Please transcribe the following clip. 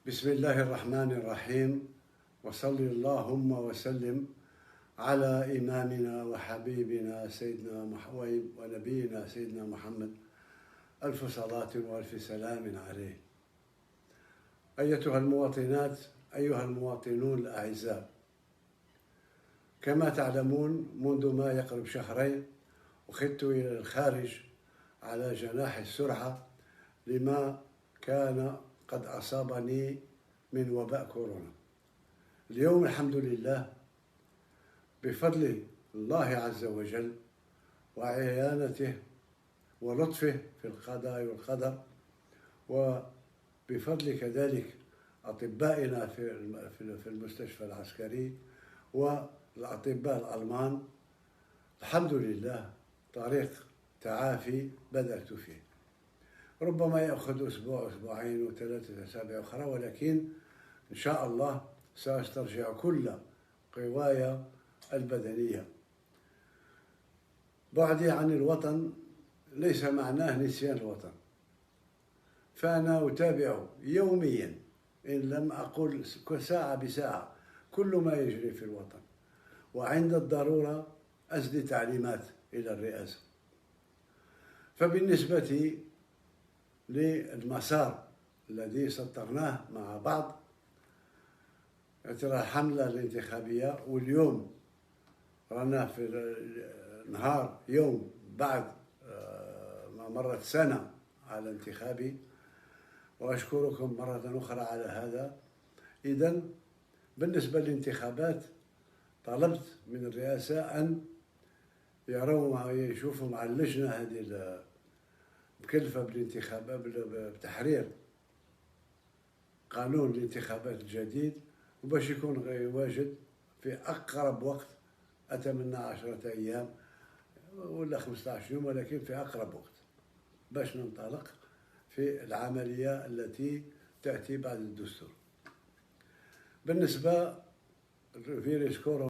بسم الله الرحمن الرحيم، وصل اللهم وسلم على إمامنا وحبيبنا سيدنا محمد ونبينا سيدنا محمد، ألف صلاة وألف سلام عليه. أيتها المواطنات، أيها المواطنون الأعزاء، كما تعلمون منذ ما يقرب شهرين أخذت إلى الخارج على جناح السرعة لما كان قد أصابني من وباء كورونا. اليوم الحمد لله بفضل الله عز وجل وعيانته ولطفه في القضاء والقدر، وبفضل كذلك أطبائنا في المستشفى العسكري والأطباء الألمان، الحمد لله طريق تعافي بدأت فيه. ربما يأخذ أسبوع أسبوعين وثلاثة أسابيع أخرى، ولكن إن شاء الله سأسترجع كل قواي البدنية. بعدي عن الوطن ليس معناه نسيان الوطن، فأنا أتابع يوميا إن لم أقل ساعة بساعة كل ما يجري في الوطن، وعند الضرورة أسدي تعليمات إلى الرئاسة. فبالنسبة للمسار الذي سطرناه مع بعض، ترى الحملة الانتخابية، واليوم رانا في نهار يوم بعد ما مرت سنة على انتخابي، وأشكركم مرة أخرى على هذا. إذن بالنسبة للانتخابات طلبت من الرئاسة أن يشوفوا مع اللجنة هذه مكلفة بالانتخابات بتحرير قانون الانتخابات الجديد، وباش يكون واجد في أقرب وقت. أتمنى 10 أيام ولا 15 يوم، ولكن في أقرب وقت باش ننطلق في العملية التي تأتي بعد الدستور. بالنسبة لفيروس كورونا